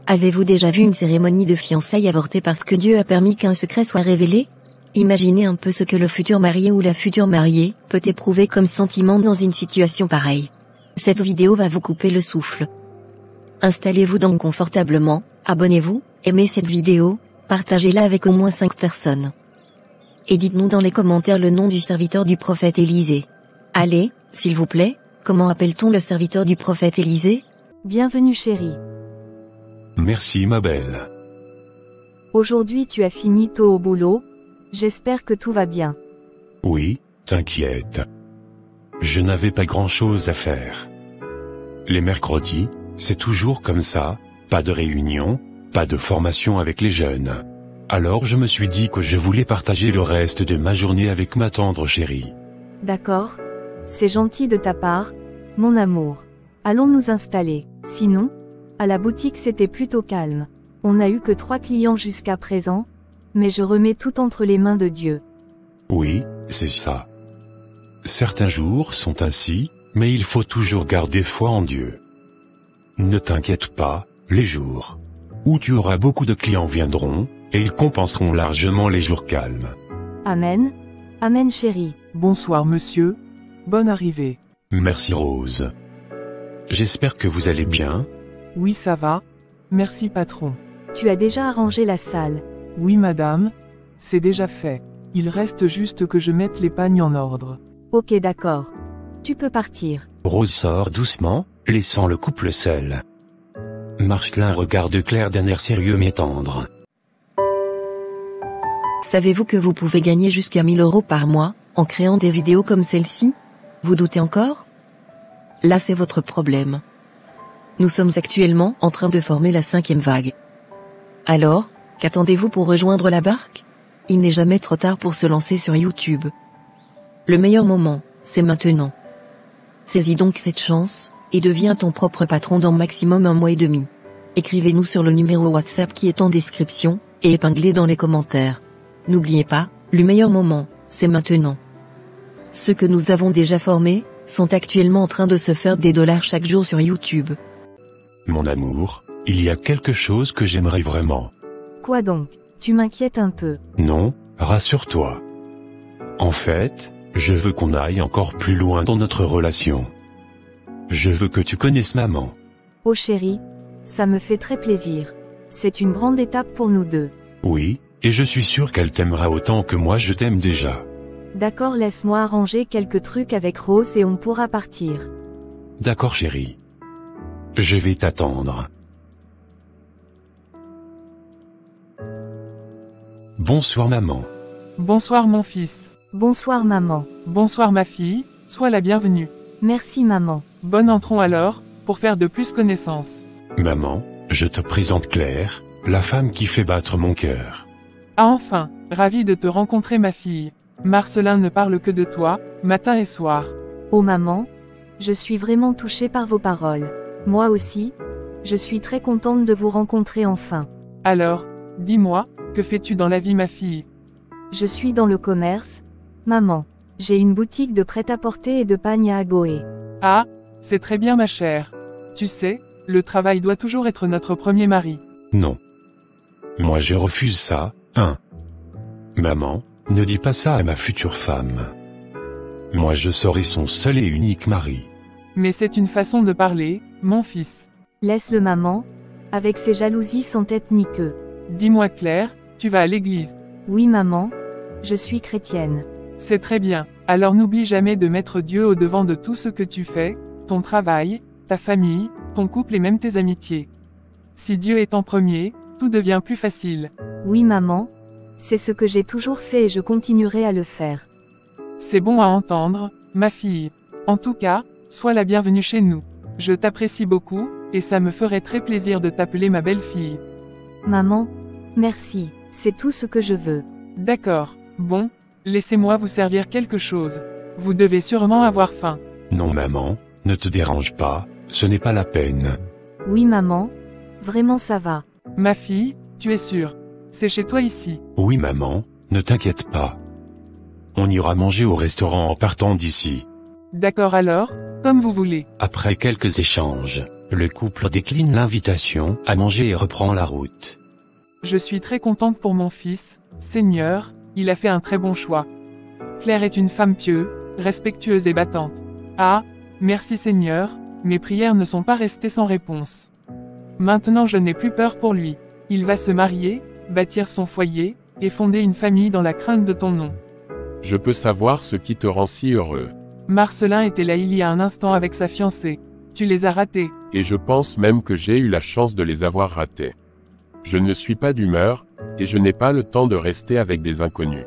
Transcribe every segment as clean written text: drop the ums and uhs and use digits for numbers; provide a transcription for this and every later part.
Avez-vous déjà vu une cérémonie de fiançailles avortée parce que Dieu a permis qu'un secret soit révélé? Imaginez un peu ce que le futur marié ou la future mariée peut éprouver comme sentiment dans une situation pareille. Cette vidéo va vous couper le souffle. Installez-vous donc confortablement, abonnez-vous, aimez cette vidéo, partagez-la avec au moins 5 personnes. Et dites-nous dans les commentaires le nom du serviteur du prophète Élisée. Allez, s'il vous plaît, comment appelle-t-on le serviteur du prophète Élisée? Bienvenue chérie. Merci ma belle. Aujourd'hui tu as fini tôt au boulot, j'espère que tout va bien. Oui, t'inquiète. Je n'avais pas grand-chose à faire. Les mercredis, c'est toujours comme ça, pas de réunion, pas de formation avec les jeunes. Alors je me suis dit que je voulais partager le reste de ma journée avec ma tendre chérie. D'accord, c'est gentil de ta part, mon amour. Allons nous installer, sinon, à la boutique c'était plutôt calme. On n'a eu que 3 clients jusqu'à présent, mais je remets tout entre les mains de Dieu. Oui, c'est ça. Certains jours sont ainsi, mais il faut toujours garder foi en Dieu. Ne t'inquiète pas, les jours où tu auras beaucoup de clients viendront, et ils compenseront largement les jours calmes. Amen. Amen chérie. Bonsoir monsieur. Bonne arrivée. Merci Rose. J'espère que vous allez bien. Oui ça va. Merci patron. Tu as déjà arrangé la salle. Oui madame. C'est déjà fait. Il reste juste que je mette les pagnes en ordre. Ok d'accord. Tu peux partir. Rose sort doucement, laissant le couple seul. Marcelin regarde Claire d'un air sérieux mais tendre. Savez-vous que vous pouvez gagner jusqu'à 1000 € par mois, en créant des vidéos comme celle-ci? Vous doutez encore? Là c'est votre problème. Nous sommes actuellement en train de former la 5e vague. Alors, qu'attendez-vous pour rejoindre la barque? Il n'est jamais trop tard pour se lancer sur YouTube. Le meilleur moment, c'est maintenant. Saisis donc cette chance, et deviens ton propre patron dans maximum 1 mois et demi. Écrivez-nous sur le numéro WhatsApp qui est en description, et épinglé dans les commentaires. N'oubliez pas, le meilleur moment, c'est maintenant. Ceux que nous avons déjà formés, sont actuellement en train de se faire des dollars chaque jour sur YouTube. Mon amour, il y a quelque chose que j'aimerais vraiment. Quoi donc? Tu m'inquiètes un peu. Non, rassure-toi. En fait, je veux qu'on aille encore plus loin dans notre relation. Je veux que tu connaisses maman. Oh chérie, ça me fait très plaisir. C'est une grande étape pour nous deux. Oui, et je suis sûr qu'elle t'aimera autant que moi je t'aime déjà. D'accord, laisse-moi arranger quelques trucs avec Rose et on pourra partir. D'accord chérie. Je vais t'attendre. Bonsoir maman. Bonsoir mon fils. Bonsoir maman. Bonsoir ma fille, sois la bienvenue. Merci maman. Bonne entrons alors, pour faire de plus connaissance. Maman, je te présente Claire, la femme qui fait battre mon cœur. Ah enfin, ravi de te rencontrer ma fille. Marcelin ne parle que de toi, matin et soir. Oh maman, je suis vraiment touchée par vos paroles. Moi aussi, je suis très contente de vous rencontrer enfin. Alors, dis-moi, que fais-tu dans la vie ma fille? Je suis dans le commerce, maman. J'ai une boutique de prêt-à-porter et de pagnes à Agoé. Ah, c'est très bien ma chère. Tu sais, le travail doit toujours être notre premier mari. Non. Moi je refuse ça, hein. Maman, ne dis pas ça à ma future femme. Moi je serai son seul et unique mari. Mais c'est une façon de parler, mon fils. Laisse-le maman, avec ses jalousies sans tête ni queue. Dis-moi Claire, tu vas à l'église? Oui maman, je suis chrétienne. C'est très bien, alors n'oublie jamais de mettre Dieu au devant de tout ce que tu fais, ton travail, ta famille, ton couple et même tes amitiés. Si Dieu est en premier, tout devient plus facile. Oui maman, c'est ce que j'ai toujours fait et je continuerai à le faire. C'est bon à entendre, ma fille. En tout cas, sois la bienvenue chez nous. Je t'apprécie beaucoup, et ça me ferait très plaisir de t'appeler ma belle-fille. Maman, merci, c'est tout ce que je veux. D'accord, bon, laissez-moi vous servir quelque chose. Vous devez sûrement avoir faim. Non maman, ne te dérange pas, ce n'est pas la peine. Oui maman, vraiment ça va. Ma fille, tu es sûre? C'est chez toi ici? Oui maman, ne t'inquiète pas. On ira manger au restaurant en partant d'ici. D'accord alors, comme vous voulez. Après quelques échanges, le couple décline l'invitation à manger et reprend la route. Je suis très contente pour mon fils, Seigneur, il a fait un très bon choix. Claire est une femme pieuse, respectueuse et battante. Ah, merci Seigneur, mes prières ne sont pas restées sans réponse. Maintenant je n'ai plus peur pour lui. Il va se marier, bâtir son foyer, et fonder une famille dans la crainte de ton nom. Je peux savoir ce qui te rend si heureux. Marcelin était là il y a un instant avec sa fiancée. Tu les as ratés. Et je pense même que j'ai eu la chance de les avoir ratés. Je ne suis pas d'humeur, et je n'ai pas le temps de rester avec des inconnus.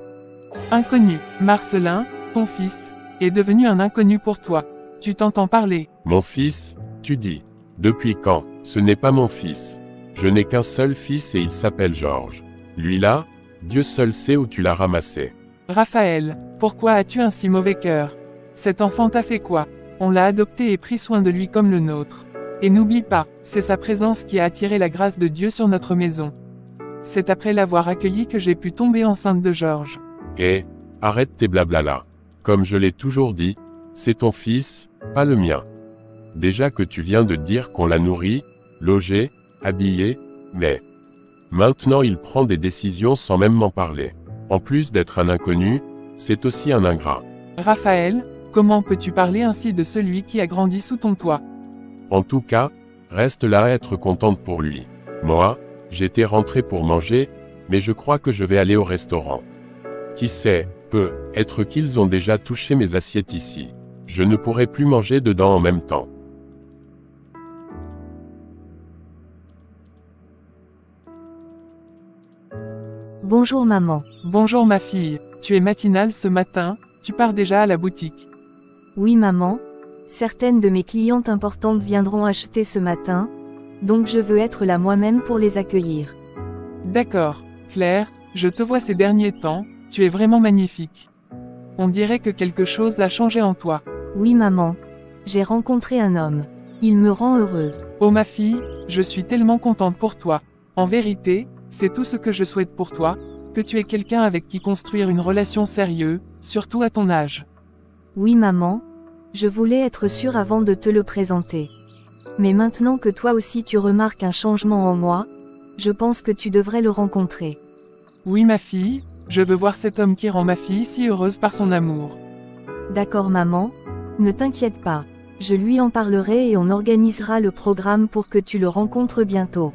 Inconnu, Marcelin, ton fils, est devenu un inconnu pour toi. Tu t'entends parler. Mon fils, tu dis. Depuis quand? Ce n'est pas mon fils. Je n'ai qu'un seul fils et il s'appelle Georges. Lui là, Dieu seul sait où tu l'as ramassé. Raphaël, pourquoi as-tu un si mauvais cœur? Cet enfant t'a fait quoi? On l'a adopté et pris soin de lui comme le nôtre. Et n'oublie pas, c'est sa présence qui a attiré la grâce de Dieu sur notre maison. C'est après l'avoir accueilli que j'ai pu tomber enceinte de Georges. Et, arrête tes blabla. Comme je l'ai toujours dit, c'est ton fils, pas le mien. Déjà que tu viens de dire qu'on l'a nourri, logé, habillé, mais... Maintenant il prend des décisions sans même m'en parler. En plus d'être un inconnu, c'est aussi un ingrat. Raphaël, comment peux-tu parler ainsi de celui qui a grandi sous ton toit? En tout cas, reste là à être contente pour lui. Moi, j'étais rentré pour manger, mais je crois que je vais aller au restaurant. Qui sait, peut-être qu'ils ont déjà touché mes assiettes ici. Je ne pourrai plus manger dedans en même temps. Bonjour maman. Bonjour ma fille, tu es matinale ce matin, tu pars déjà à la boutique. Oui maman. Certaines de mes clientes importantes viendront acheter ce matin, donc je veux être là moi-même pour les accueillir. D'accord, Claire, je te vois ces derniers temps, tu es vraiment magnifique. On dirait que quelque chose a changé en toi. Oui maman. J'ai rencontré un homme. Il me rend heureux. Oh ma fille, je suis tellement contente pour toi. En vérité, c'est tout ce que je souhaite pour toi, que tu aies quelqu'un avec qui construire une relation sérieuse, surtout à ton âge. Oui maman. Je voulais être sûre avant de te le présenter. Mais maintenant que toi aussi tu remarques un changement en moi, je pense que tu devrais le rencontrer. Oui ma fille, je veux voir cet homme qui rend ma fille si heureuse par son amour. D'accord maman, ne t'inquiète pas. Je lui en parlerai et on organisera le programme pour que tu le rencontres bientôt.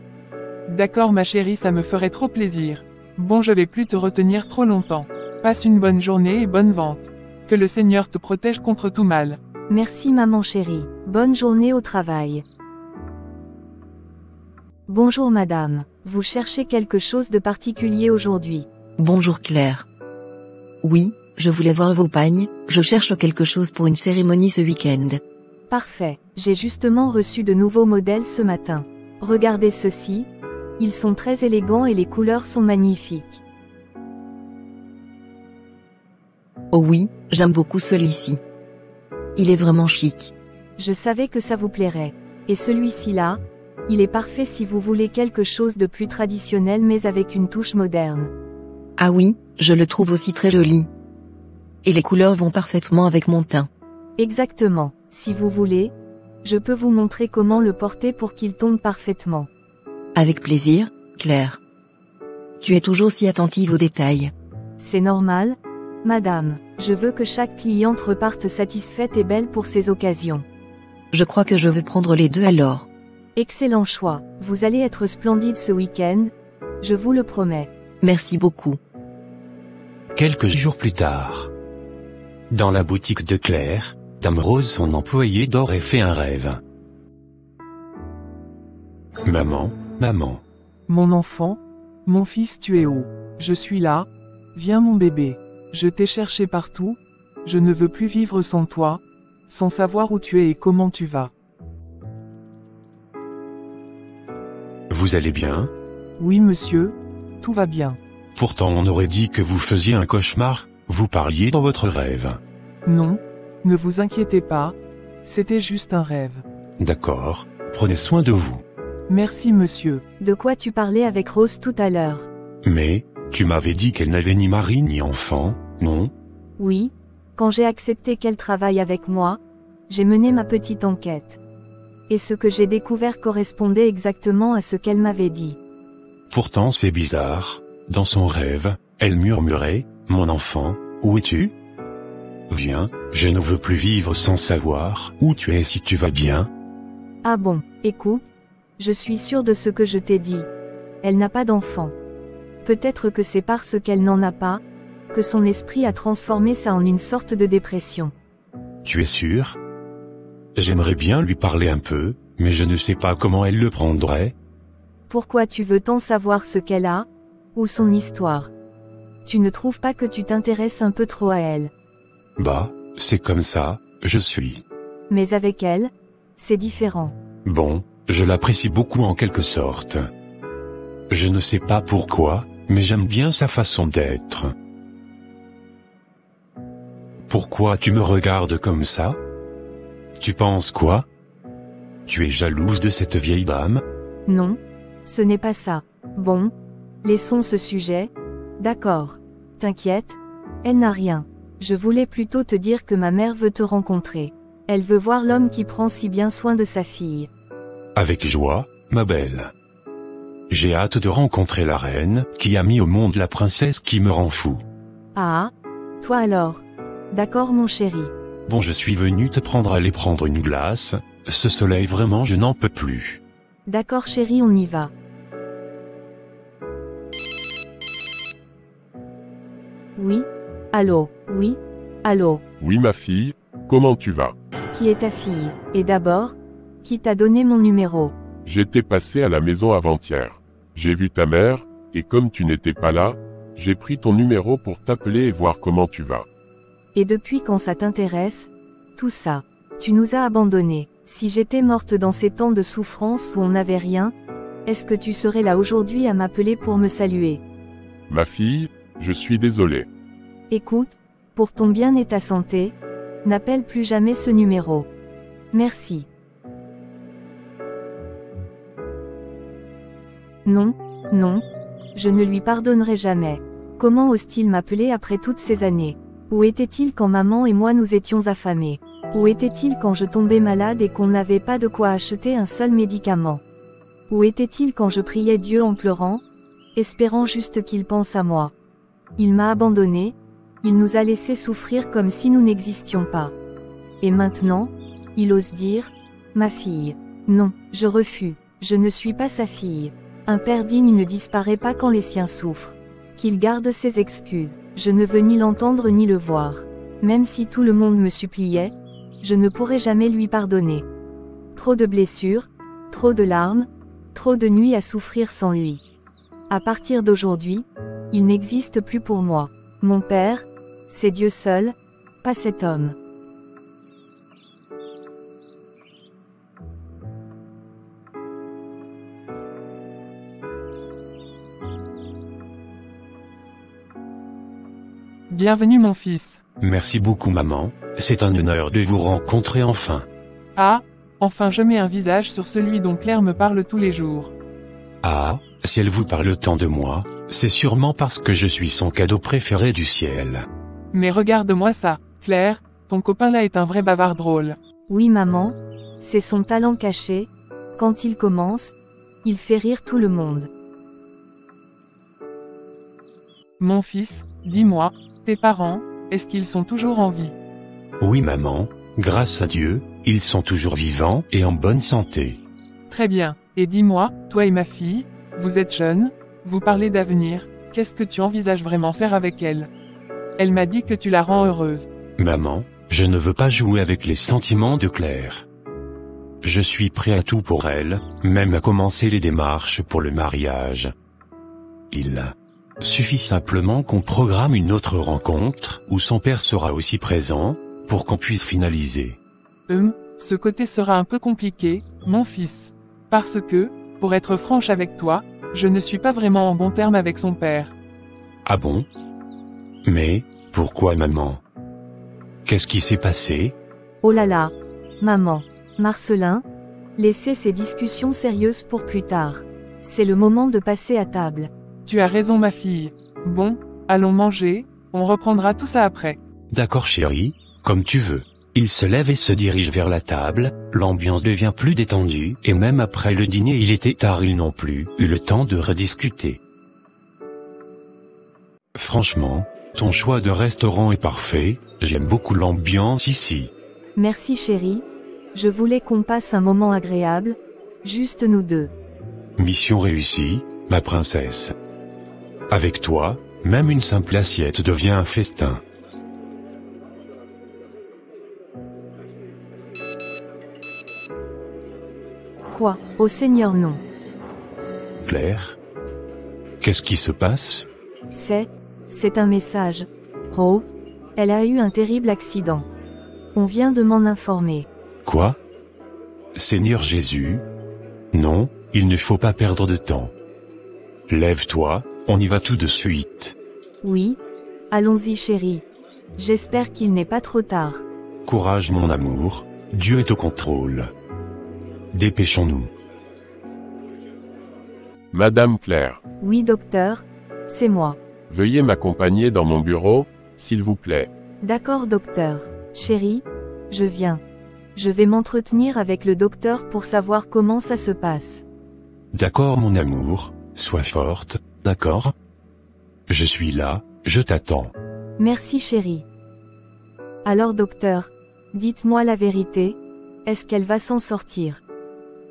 D'accord ma chérie, ça me ferait trop plaisir. Bon, je vais plus te retenir trop longtemps. Passe une bonne journée et bonne vente. Que le Seigneur te protège contre tout mal. Merci maman chérie. Bonne journée au travail. Bonjour madame. Vous cherchez quelque chose de particulier aujourd'hui? Bonjour Claire. Oui, je voulais voir vos pagnes, je cherche quelque chose pour une cérémonie ce week-end. Parfait. J'ai justement reçu de nouveaux modèles ce matin. Regardez ceux-ci. Ils sont très élégants et les couleurs sont magnifiques. Oh oui, j'aime beaucoup celui-ci. Il est vraiment chic. Je savais que ça vous plairait. Et celui-ci-là, il est parfait si vous voulez quelque chose de plus traditionnel mais avec une touche moderne. Ah oui, je le trouve aussi très joli. Et les couleurs vont parfaitement avec mon teint. Exactement. Si vous voulez, je peux vous montrer comment le porter pour qu'il tombe parfaitement. Avec plaisir, Claire. Tu es toujours si attentive aux détails. C'est normal, madame. Je veux que chaque cliente reparte satisfaite et belle pour ces occasions. Je crois que je vais prendre les deux alors. Excellent choix. Vous allez être splendide ce week-end, je vous le promets. Merci beaucoup. Quelques jours plus tard. Dans la boutique de Claire, Dame Rose, son employée, dort et fait un rêve. Maman, maman. Mon enfant, mon fils, tu es où? Je suis là. Viens mon bébé. Je t'ai cherché partout. Je ne veux plus vivre sans toi, sans savoir où tu es et comment tu vas. Vous allez bien? Oui monsieur, tout va bien. Pourtant on aurait dit que vous faisiez un cauchemar, vous parliez dans votre rêve. Non, ne vous inquiétez pas, c'était juste un rêve. D'accord, prenez soin de vous. Merci monsieur. De quoi tu parlais avec Rose tout à l'heure? Mais, tu m'avais dit qu'elle n'avait ni mari ni enfant, non? Oui, Quand j'ai accepté qu'elle travaille avec moi, j'ai mené ma petite enquête. Et ce que j'ai découvert correspondait exactement à ce qu'elle m'avait dit. Pourtant c'est bizarre, dans son rêve, elle murmurait, « Mon enfant, où es-tu ? Viens, je ne veux plus vivre sans savoir où tu es si tu vas bien. » Ah bon, écoute, je suis sûre de ce que je t'ai dit. Elle n'a pas d'enfant. Peut-être que c'est parce qu'elle n'en a pas, que son esprit a transformé ça en une sorte de dépression. Tu es sûr ? J'aimerais bien lui parler un peu, mais je ne sais pas comment elle le prendrait. Pourquoi tu veux tant savoir ce qu'elle a, ou son histoire? Tu ne trouves pas que tu t'intéresses un peu trop à elle? Bah, c'est comme ça, je suis. Mais avec elle, c'est différent. Bon, je l'apprécie beaucoup en quelque sorte. Je ne sais pas pourquoi, mais j'aime bien sa façon d'être. Pourquoi tu me regardes comme ça ? Tu penses quoi ? Tu es jalouse de cette vieille dame ? Non, ce n'est pas ça. Bon, laissons ce sujet. D'accord. T'inquiète, elle n'a rien. Je voulais plutôt te dire que ma mère veut te rencontrer. Elle veut voir l'homme qui prend si bien soin de sa fille. Avec joie, ma belle. J'ai hâte de rencontrer la reine, qui a mis au monde la princesse qui me rend fou. Ah, toi alors. D'accord mon chéri. Bon, je suis venu te prendre à aller prendre une glace, ce soleil vraiment je n'en peux plus. D'accord chéri, on y va. Oui? Allô? Oui? Allô? Oui ma fille, comment tu vas? Qui est ta fille? Et d'abord, qui t'a donné mon numéro? J'étais passé à la maison avant-hier. J'ai vu ta mère, et comme tu n'étais pas là, j'ai pris ton numéro pour t'appeler et voir comment tu vas. Et depuis quand ça t'intéresse, tout ça? Tu nous as abandonnés. Si j'étais morte dans ces temps de souffrance où on n'avait rien, est-ce que tu serais là aujourd'hui à m'appeler pour me saluer? Ma fille, je suis désolé. Écoute, pour ton bien et ta santé, n'appelle plus jamais ce numéro. Merci. Non, non, je ne lui pardonnerai jamais. Comment ose-t-il m'appeler après toutes ces années? Où était-il quand maman et moi nous étions affamés? Où était-il quand je tombais malade et qu'on n'avait pas de quoi acheter un seul médicament? Où était-il quand je priais Dieu en pleurant, espérant juste qu'il pense à moi? Il m'a abandonné, il nous a laissés souffrir comme si nous n'existions pas. Et maintenant, il ose dire, ma fille. Non, je refuse, je ne suis pas sa fille. Un père digne ne disparaît pas quand les siens souffrent. Qu'il garde ses excuses, je ne veux ni l'entendre ni le voir. Même si tout le monde me suppliait, je ne pourrai jamais lui pardonner. Trop de blessures, trop de larmes, trop de nuits à souffrir sans lui. À partir d'aujourd'hui, il n'existe plus pour moi. Mon père, c'est Dieu seul, pas cet homme. Bienvenue mon fils. Merci beaucoup maman, c'est un honneur de vous rencontrer enfin. Ah, enfin je mets un visage sur celui dont Claire me parle tous les jours. Ah, si elle vous parle tant de moi, c'est sûrement parce que je suis son cadeau préféré du ciel. Mais regarde-moi ça, Claire, ton copain là est un vrai bavard drôle. Oui maman, c'est son talent caché. Quand il commence, il fait rire tout le monde. Mon fils, dis-moi, tes parents, est-ce qu'ils sont toujours en vie? Oui maman, grâce à Dieu, ils sont toujours vivants et en bonne santé. Très bien, et dis-moi, toi et ma fille, vous êtes jeunes, vous parlez d'avenir, qu'est-ce que tu envisages vraiment faire avec elle? Elle m'a dit que tu la rends heureuse. Maman, je ne veux pas jouer avec les sentiments de Claire. Je suis prêt à tout pour elle, même à commencer les démarches pour le mariage. Il suffit simplement qu'on programme une autre rencontre, où son père sera aussi présent, pour qu'on puisse finaliser. Ce côté sera un peu compliqué, mon fils. Parce que, pour être franche avec toi, je ne suis pas vraiment en bon terme avec son père. Ah bon? Mais, pourquoi maman? Qu'est-ce qui s'est passé? Oh là là, maman, Marcelin, laissez ces discussions sérieuses pour plus tard. C'est le moment de passer à table. Tu as raison ma fille. Bon, allons manger, on reprendra tout ça après. D'accord chérie, comme tu veux. Il se lève et se dirige vers la table, l'ambiance devient plus détendue, et même après le dîner il était tard, ils n'ont plus eu le temps de rediscuter. Franchement, ton choix de restaurant est parfait, j'aime beaucoup l'ambiance ici. Merci chérie. Je voulais qu'on passe un moment agréable, juste nous deux. Mission réussie, ma princesse. Avec toi, même une simple assiette devient un festin. Quoi? Ô Seigneur non. Claire? Qu'est-ce qui se passe? C'est un message. Rose, elle a eu un terrible accident. On vient de m'en informer. Quoi? Seigneur Jésus? Non, il ne faut pas perdre de temps. Lève-toi, on y va tout de suite. Oui? Allons-y chérie. J'espère qu'il n'est pas trop tard. Courage mon amour, Dieu est au contrôle. Dépêchons-nous. Madame Claire, Oui docteur, c'est moi. veuillez m'accompagner dans mon bureau, s'il vous plaît. D'accord docteur. Chérie, je viens. Je vais m'entretenir avec le docteur pour savoir comment ça se passe. D'accord mon amour, sois forte, d'accord? Je suis là, je t'attends. Merci chérie. Alors docteur, dites-moi la vérité, est-ce qu'elle va s'en sortir?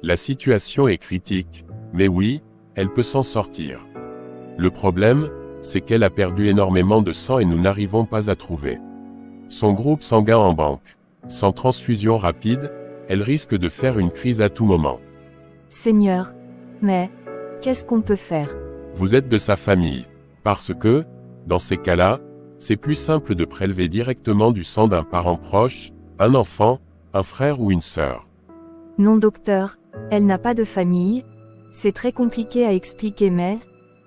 La situation est critique, mais oui, elle peut s'en sortir. Le problème, c'est qu'elle a perdu énormément de sang et nous n'arrivons pas à trouver son groupe sanguin en banque. Sans transfusion rapide, elle risque de faire une crise à tout moment. Seigneur, mais, qu'est-ce qu'on peut faire? Vous êtes de sa famille. Parce que, dans ces cas-là, c'est plus simple de prélever directement du sang d'un parent proche, un enfant, un frère ou une sœur. Non docteur, elle n'a pas de famille. C'est très compliqué à expliquer mais,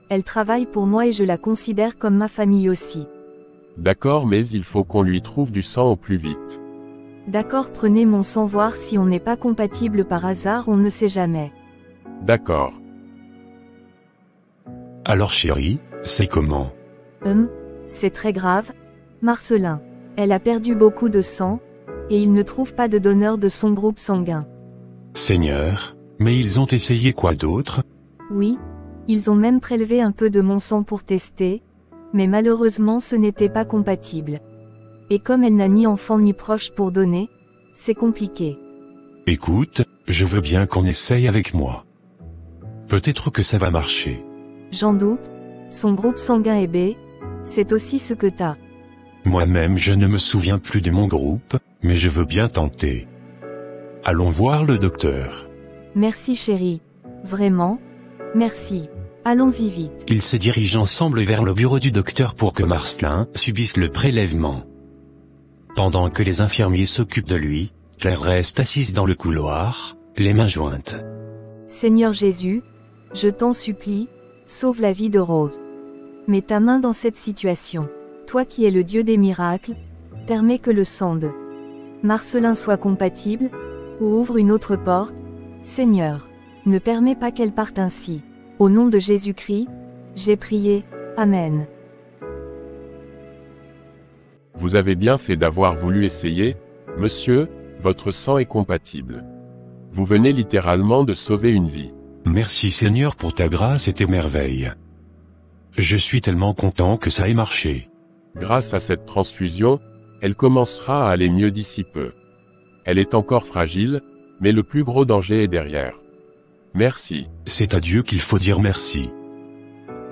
elle travaille pour moi et je la considère comme ma famille aussi. D'accord, mais il faut qu'on lui trouve du sang au plus vite. D'accord, prenez mon sang voir si on n'est pas compatible par hasard, on ne sait jamais. D'accord. Alors chérie, c'est comment? C'est très grave. Marcelin. Elle a perdu beaucoup de sang, et il ne trouve pas de donneur de son groupe sanguin. Seigneur, mais ils ont essayé quoi d'autre? Oui, ils ont même prélevé un peu de mon sang pour tester, mais malheureusement ce n'était pas compatible. Et comme elle n'a ni enfant ni proche pour donner, c'est compliqué. Écoute, je veux bien qu'on essaye avec moi. Peut-être que ça va marcher. J'en doute, son groupe sanguin est B, c'est aussi ce que t'as. Moi-même je ne me souviens plus de mon groupe, mais je veux bien tenter. Allons voir le docteur. Merci chérie. Vraiment, merci. Allons-y vite. Ils se dirigent ensemble vers le bureau du docteur pour que Marcelin subisse le prélèvement. Pendant que les infirmiers s'occupent de lui, Claire reste assise dans le couloir, les mains jointes. Seigneur Jésus, je t'en supplie, sauve la vie de Rose. Mets ta main dans cette situation. Toi qui es le Dieu des miracles, permets que le sang de Marcelin soit compatible, ou ouvre une autre porte. Seigneur, ne permets pas qu'elle parte ainsi. Au nom de Jésus-Christ, j'ai prié. Amen. Vous avez bien fait d'avoir voulu essayer, monsieur, votre sang est compatible. Vous venez littéralement de sauver une vie. Merci Seigneur pour ta grâce et tes merveilles. Je suis tellement content que ça ait marché. Grâce à cette transfusion, elle commencera à aller mieux d'ici peu. Elle est encore fragile, mais le plus gros danger est derrière. Merci. C'est à Dieu qu'il faut dire merci.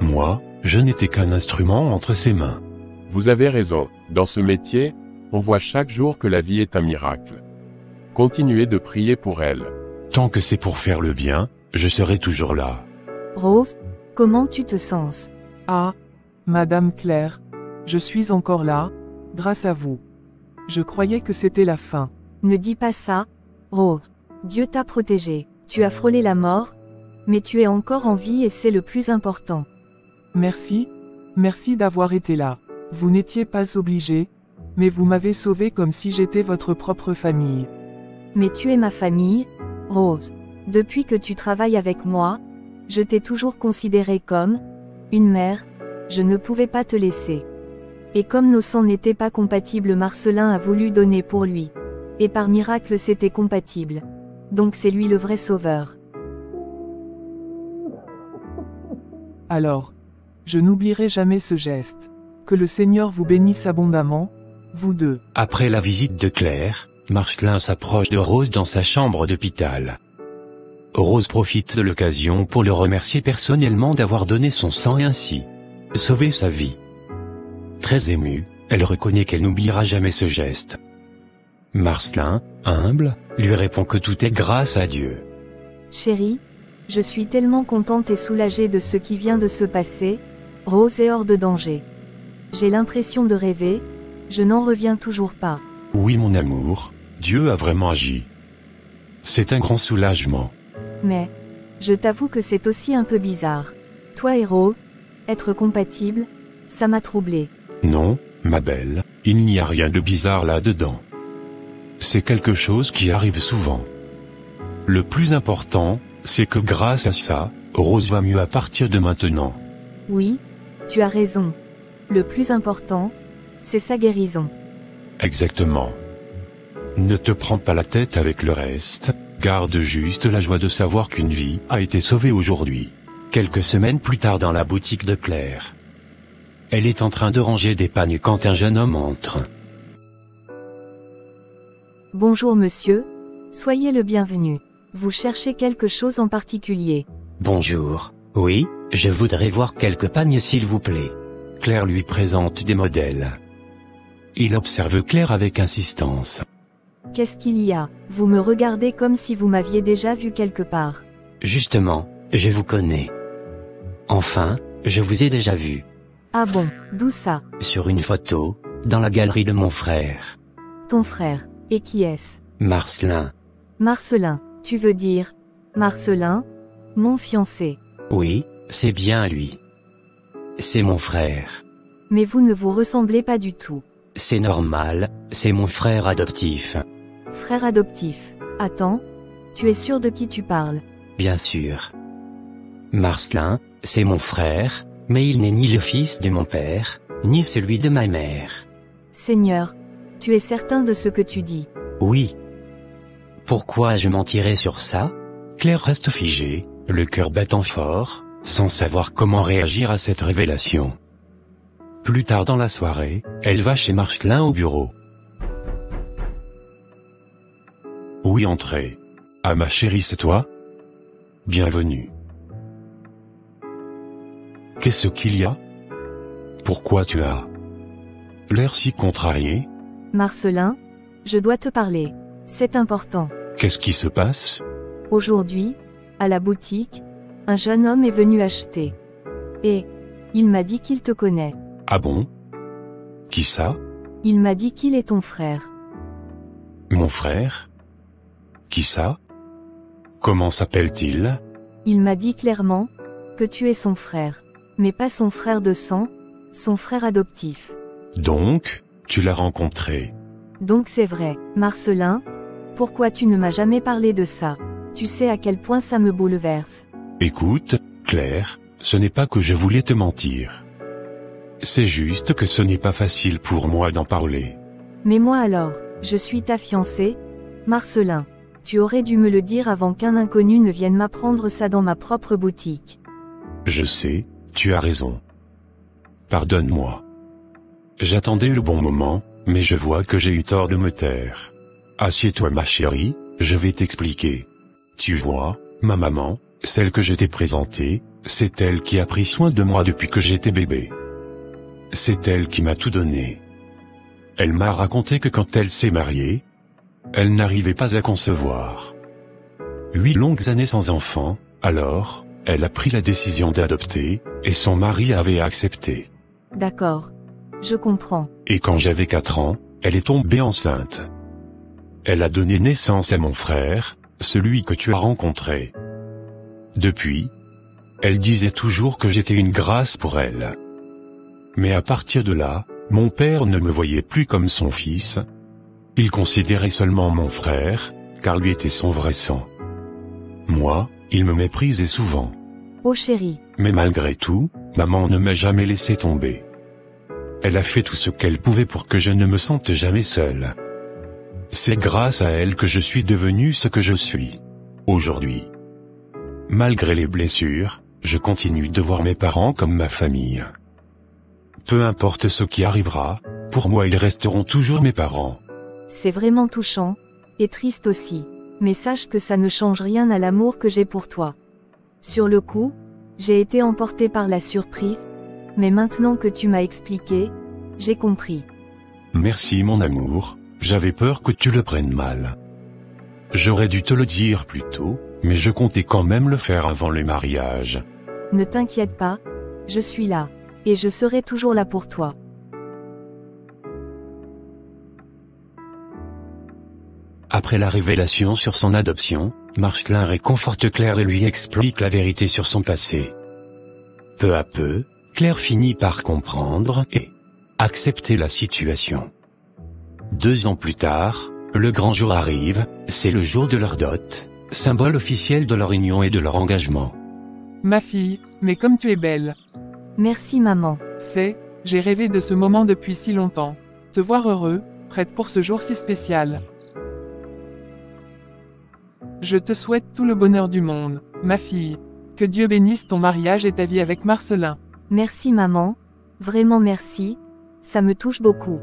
Moi, je n'étais qu'un instrument entre ses mains. Vous avez raison, dans ce métier, on voit chaque jour que la vie est un miracle. Continuez de prier pour elle. Tant que c'est pour faire le bien, je serai toujours là. Rose, comment tu te sens? Ah, Madame Claire, je suis encore là, grâce à vous. Je croyais que c'était la fin. Ne dis pas ça, Rose. Dieu t'a protégé. Tu as frôlé la mort, mais tu es encore en vie et c'est le plus important. Merci, merci d'avoir été là. Vous n'étiez pas obligé, mais vous m'avez sauvé comme si j'étais votre propre famille. Mais tu es ma famille, Rose. Depuis que tu travailles avec moi, je t'ai toujours considérée comme une mère, je ne pouvais pas te laisser. Et comme nos sangs n'étaient pas compatibles, Marcelin a voulu donner pour lui. Et par miracle c'était compatible. Donc c'est lui le vrai sauveur. Alors, je n'oublierai jamais ce geste. Que le Seigneur vous bénisse abondamment, vous deux. Après la visite de Claire, Marcelin s'approche de Rose dans sa chambre d'hôpital. Rose profite de l'occasion pour le remercier personnellement d'avoir donné son sang et ainsi sauvé sa vie. Très émue, elle reconnaît qu'elle n'oubliera jamais ce geste. Marcelin, humble, lui répond que tout est grâce à Dieu. Chérie, je suis tellement contente et soulagée de ce qui vient de se passer. Rose est hors de danger. J'ai l'impression de rêver, je n'en reviens toujours pas. Oui mon amour, Dieu a vraiment agi. C'est un grand soulagement. Mais, je t'avoue que c'est aussi un peu bizarre. Toi et Rose, être compatibles, ça m'a troublée. Non, ma belle, il n'y a rien de bizarre là-dedans. C'est quelque chose qui arrive souvent. Le plus important, c'est que grâce à ça, Rose va mieux à partir de maintenant. Oui, tu as raison. Le plus important, c'est sa guérison. Exactement. Ne te prends pas la tête avec le reste, garde juste la joie de savoir qu'une vie a été sauvée aujourd'hui. Quelques semaines plus tard dans la boutique de Claire. Elle est en train de ranger des pagnes quand un jeune homme entre. Bonjour monsieur, soyez le bienvenu. Vous cherchez quelque chose en particulier? Bonjour, oui, je voudrais voir quelques pagnes s'il vous plaît. Claire lui présente des modèles. Il observe Claire avec insistance. Qu'est-ce qu'il y a? Vous me regardez comme si vous m'aviez déjà vu quelque part. Justement, je vous connais. Enfin, je vous ai déjà vu. Ah bon, d'où ça? Sur une photo, dans la galerie de mon frère. Ton frère, et qui est-ce? Marcelin. Marcelin, tu veux dire? Marcelin? Mon fiancé. Oui, c'est bien lui. C'est mon frère. Mais vous ne vous ressemblez pas du tout. C'est normal, c'est mon frère adoptif. Frère adoptif. Attends, tu es sûr de qui tu parles? Bien sûr. Marcelin, c'est mon frère, mais il n'est ni le fils de mon père, ni celui de ma mère. Seigneur, tu es certain de ce que tu dis? Oui. Pourquoi je mentirais sur ça? Claire reste figée, le cœur battant fort, sans savoir comment réagir à cette révélation. Plus tard dans la soirée, elle va chez Marcelin au bureau. Oui, entrez. Ah ma chérie, c'est toi? Bienvenue. Qu'est-ce qu'il y a? Pourquoi tu as l'air si contrarié? Marcelin, je dois te parler. C'est important. Qu'est-ce qui se passe? Aujourd'hui, à la boutique, un jeune homme est venu acheter. Et il m'a dit qu'il te connaît. Ah bon? Qui ça? Il m'a dit qu'il est ton frère. Mon frère? Qui ça? Comment s'appelle-t-il? Il m'a dit clairement que tu es son frère. Mais pas son frère de sang, son frère adoptif. Donc, tu l'as rencontré. Donc c'est vrai. Marcelin, pourquoi tu ne m'as jamais parlé de ça? Tu sais à quel point ça me bouleverse. Écoute, Claire, ce n'est pas que je voulais te mentir. C'est juste que ce n'est pas facile pour moi d'en parler. Mais moi alors, je suis ta fiancée, Marcelin. Tu aurais dû me le dire avant qu'un inconnu ne vienne m'apprendre ça dans ma propre boutique. Je sais, tu as raison. Pardonne-moi. J'attendais le bon moment, mais je vois que j'ai eu tort de me taire. Assieds-toi ma chérie, je vais t'expliquer. Tu vois, ma maman, celle que je t'ai présentée, c'est elle qui a pris soin de moi depuis que j'étais bébé. C'est elle qui m'a tout donné. Elle m'a raconté que quand elle s'est mariée, elle n'arrivait pas à concevoir. 8 longues années sans enfant, alors, elle a pris la décision d'adopter, et son mari avait accepté. D'accord. Je comprends. Et quand j'avais 4 ans, elle est tombée enceinte. Elle a donné naissance à mon frère, celui que tu as rencontré. Depuis, elle disait toujours que j'étais une grâce pour elle. Mais à partir de là, mon père ne me voyait plus comme son fils. Il considérait seulement mon frère, car lui était son vrai sang. Moi, il me méprisait souvent. Oh chérie. Mais malgré tout, maman ne m'a jamais laissé tomber. Elle a fait tout ce qu'elle pouvait pour que je ne me sente jamais seul. C'est grâce à elle que je suis devenu ce que je suis aujourd'hui. Malgré les blessures, je continue de voir mes parents comme ma famille. Peu importe ce qui arrivera, pour moi ils resteront toujours mes parents. C'est vraiment touchant, et triste aussi. Mais sache que ça ne change rien à l'amour que j'ai pour toi. Sur le coup, j'ai été emportée par la surprise, mais maintenant que tu m'as expliqué, j'ai compris. Merci mon amour, j'avais peur que tu le prennes mal. J'aurais dû te le dire plus tôt, mais je comptais quand même le faire avant le mariage. Ne t'inquiète pas, je suis là, et je serai toujours là pour toi. Après la révélation sur son adoption, Marcelin réconforte Claire et lui explique la vérité sur son passé. Peu à peu, Claire finit par comprendre et accepter la situation. 2 ans plus tard, le grand jour arrive, c'est le jour de leur dot, symbole officiel de leur union et de leur engagement. Ma fille, mais comme tu es belle. Merci maman. J'ai rêvé de ce moment depuis si longtemps. Te voir heureux, prête pour ce jour si spécial. Je te souhaite tout le bonheur du monde, ma fille. Que Dieu bénisse ton mariage et ta vie avec Marcelin. Merci maman, vraiment merci, ça me touche beaucoup.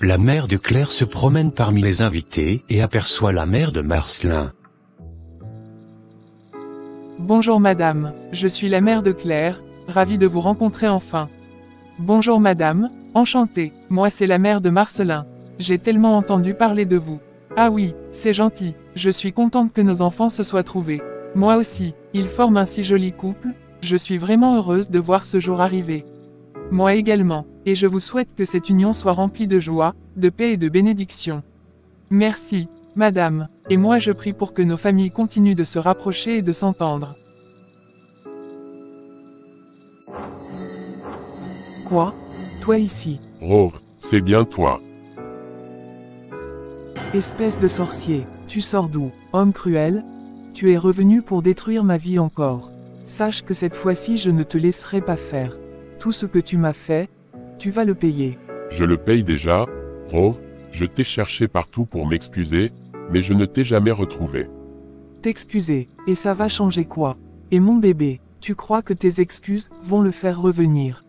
La mère de Claire se promène parmi les invités et aperçoit la mère de Marcelin. Bonjour madame, je suis la mère de Claire, ravie de vous rencontrer enfin. Bonjour madame, enchantée, moi c'est la mère de Marcelin. J'ai tellement entendu parler de vous. Ah oui, c'est gentil, je suis contente que nos enfants se soient trouvés. Moi aussi, ils forment un si joli couple, je suis vraiment heureuse de voir ce jour arriver. Moi également, et je vous souhaite que cette union soit remplie de joie, de paix et de bénédiction. Merci, madame, et moi je prie pour que nos familles continuent de se rapprocher et de s'entendre. Quoi? Toi ici? Oh, c'est bien toi. Espèce de sorcier, tu sors d'où? Homme cruel? Tu es revenu pour détruire ma vie encore. Sache que cette fois-ci je ne te laisserai pas faire. Tout ce que tu m'as fait, tu vas le payer. Je le paye déjà, Ro, je t'ai cherché partout pour m'excuser, mais je ne t'ai jamais retrouvé. T'excuser, et ça va changer quoi? Et mon bébé, tu crois que tes excuses vont le faire revenir?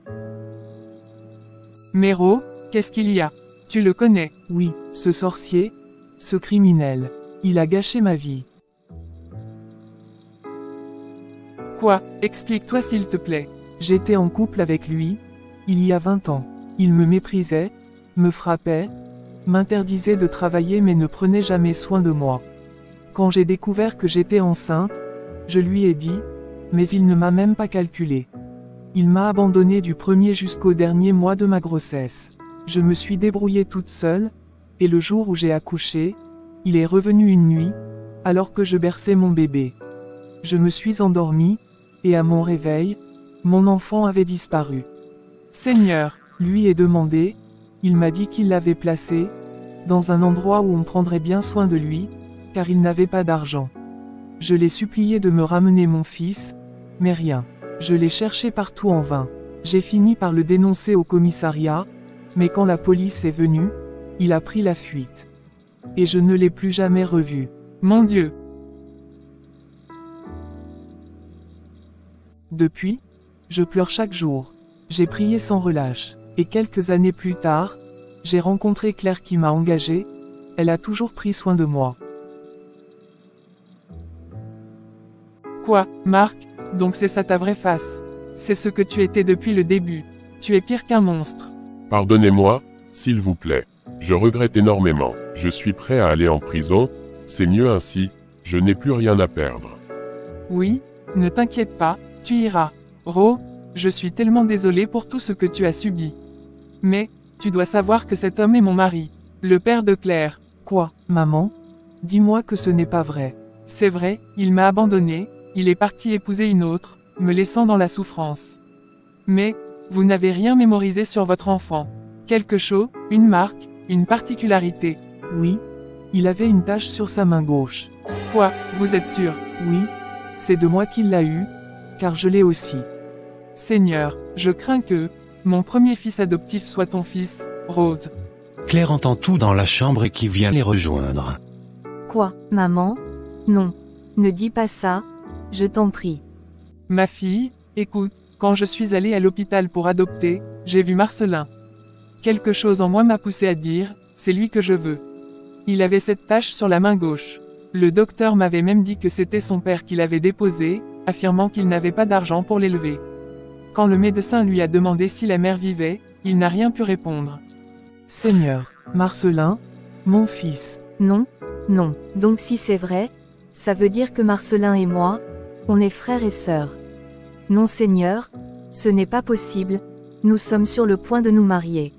Méro, qu'est-ce qu'il y a? Tu le connais? Oui, ce sorcier, ce criminel. Il a gâché ma vie. Quoi? Explique-toi s'il te plaît. J'étais en couple avec lui, il y a 20 ans. Il me méprisait, me frappait, m'interdisait de travailler mais ne prenait jamais soin de moi. Quand j'ai découvert que j'étais enceinte, je lui ai dit, mais il ne m'a même pas calculé. Il m'a abandonné du premier jusqu'au dernier mois de ma grossesse. Je me suis débrouillée toute seule, et le jour où j'ai accouché, il est revenu une nuit, alors que je berçais mon bébé. Je me suis endormie, et à mon réveil, mon enfant avait disparu. Seigneur, lui ai demandé, il m'a dit qu'il l'avait placé, dans un endroit où on prendrait bien soin de lui, car il n'avait pas d'argent. Je l'ai supplié de me ramener mon fils, mais rien. Je l'ai cherché partout en vain. J'ai fini par le dénoncer au commissariat, mais quand la police est venue, il a pris la fuite. Et je ne l'ai plus jamais revu. Mon Dieu! Depuis, je pleure chaque jour. J'ai prié sans relâche. Et quelques années plus tard, j'ai rencontré Claire qui m'a engagé. Elle a toujours pris soin de moi. Quoi, Marc? Donc c'est ça ta vraie face. C'est ce que tu étais depuis le début. Tu es pire qu'un monstre. Pardonnez-moi, s'il vous plaît. Je regrette énormément. Je suis prêt à aller en prison, c'est mieux ainsi, je n'ai plus rien à perdre. Oui, ne t'inquiète pas, tu iras. Ro, je suis tellement désolé pour tout ce que tu as subi. Mais, tu dois savoir que cet homme est mon mari, le père de Claire. Quoi, maman? Dis-moi que ce n'est pas vrai. C'est vrai, il m'a abandonné, il est parti épouser une autre, me laissant dans la souffrance. Mais, vous n'avez rien mémorisé sur votre enfant. Quelque chose, une marque, une particularité. Oui, il avait une tache sur sa main gauche. Quoi, vous êtes sûr? Oui, c'est de moi qu'il l'a eu, car je l'ai aussi. Seigneur, je crains que mon premier fils adoptif soit ton fils, Rose. Claire entend tout dans la chambre et qui vient les rejoindre. Quoi, maman? Non. Ne dis pas ça, je t'en prie. Ma fille, écoute, quand je suis allée à l'hôpital pour adopter, j'ai vu Marcelin. Quelque chose en moi m'a poussé à dire, c'est lui que je veux. Il avait cette tache sur la main gauche. Le docteur m'avait même dit que c'était son père qui l'avait déposé, affirmant qu'il n'avait pas d'argent pour l'élever. Quand le médecin lui a demandé si la mère vivait, il n'a rien pu répondre. Seigneur, Marcelin, mon fils. Non, non. Donc si c'est vrai, ça veut dire que Marcelin et moi, on est frères et sœurs. Non Seigneur, ce n'est pas possible, nous sommes sur le point de nous marier.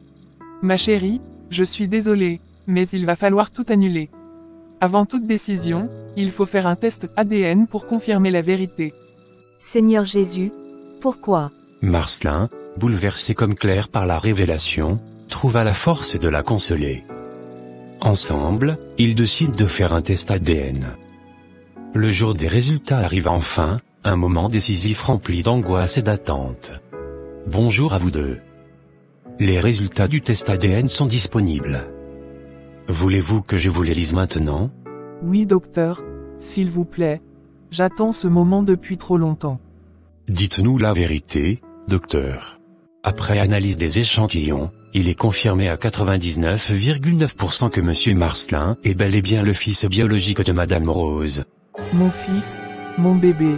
Ma chérie, je suis désolée, mais il va falloir tout annuler. Avant toute décision, il faut faire un test ADN pour confirmer la vérité. Seigneur Jésus, pourquoi? Marcelin, bouleversé comme Claire par la révélation, trouva la force de la consoler. Ensemble, ils décident de faire un test ADN. Le jour des résultats arrive enfin, un moment décisif rempli d'angoisse et d'attente. Bonjour à vous deux. Les résultats du test ADN sont disponibles. Voulez-vous que je vous les lise maintenant? Oui docteur, s'il vous plaît. J'attends ce moment depuis trop longtemps. Dites-nous la vérité, docteur. Après analyse des échantillons, il est confirmé à 99,9% que Monsieur Marcelin est bel et bien le fils biologique de Madame Rose. Mon fils, mon bébé.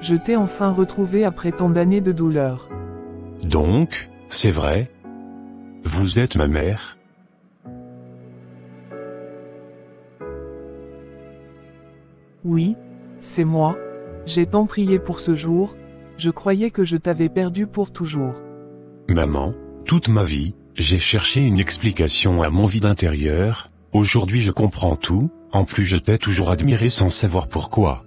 Je t'ai enfin retrouvé après tant d'années de douleur. Donc, c'est vrai? Vous êtes ma mère? Oui, c'est moi. J'ai tant prié pour ce jour, je croyais que je t'avais perdu pour toujours. Maman, toute ma vie, j'ai cherché une explication à mon vide intérieur, aujourd'hui je comprends tout, en plus je t'ai toujours admiré sans savoir pourquoi.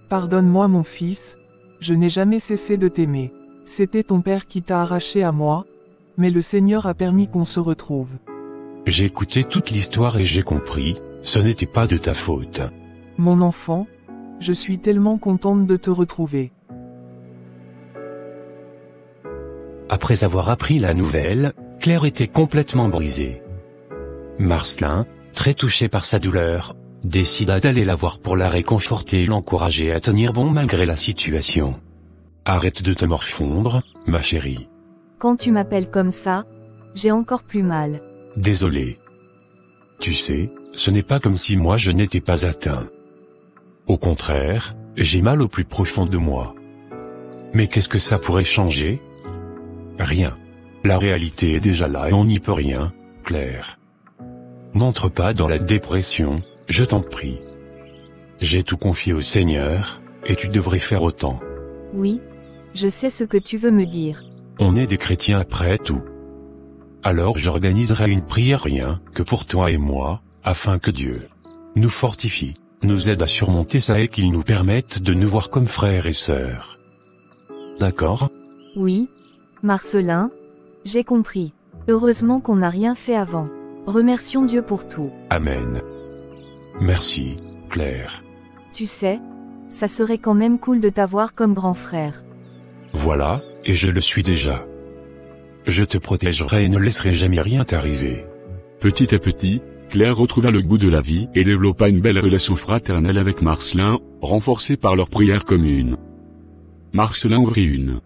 Pardonne-moi mon fils, je n'ai jamais cessé de t'aimer. C'était ton père qui t'a arraché à moi, mais le Seigneur a permis qu'on se retrouve. J'ai écouté toute l'histoire et j'ai compris, ce n'était pas de ta faute. Mon enfant, je suis tellement contente de te retrouver. Après avoir appris la nouvelle, Claire était complètement brisée. Marcelin, très touché par sa douleur, décida d'aller la voir pour la réconforter et l'encourager à tenir bon malgré la situation. Arrête de te morfondre, ma chérie. Quand tu m'appelles comme ça, j'ai encore plus mal. Désolé. Tu sais, ce n'est pas comme si moi je n'étais pas atteint. Au contraire, j'ai mal au plus profond de moi. Mais qu'est-ce que ça pourrait changer? Rien. La réalité est déjà là et on n'y peut rien, Claire. N'entre pas dans la dépression, je t'en prie. J'ai tout confié au Seigneur, et tu devrais faire autant. Oui, je sais ce que tu veux me dire. On est des chrétiens après tout. Alors j'organiserai une prière rien que pour toi et moi, afin que Dieu nous fortifie, nous aide à surmonter ça et qu'il nous permette de nous voir comme frères et sœurs. D'accord? Oui, Marcelin, j'ai compris. Heureusement qu'on n'a rien fait avant. Remercions Dieu pour tout. Amen. Merci, Claire. Tu sais, ça serait quand même cool de t'avoir comme grand frère. Voilà, et je le suis déjà. Je te protégerai et ne laisserai jamais rien t'arriver. Petit à petit, Claire retrouva le goût de la vie et développa une belle relation fraternelle avec Marcelin, renforcée par leur prière commune. Marcelin ouvrit une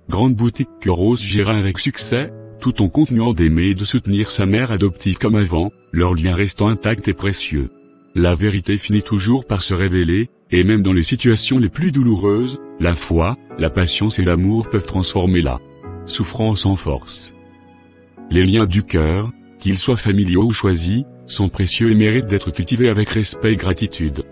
grande boutique que Rose géra avec succès, tout en continuant d'aimer et de soutenir sa mère adoptive comme avant, leur lien restant intact et précieux. La vérité finit toujours par se révéler, et même dans les situations les plus douloureuses, la foi, la patience et l'amour peuvent transformer la souffrance en force. Les liens du cœur, qu'ils soient familiaux ou choisis, sont précieux et méritent d'être cultivés avec respect et gratitude.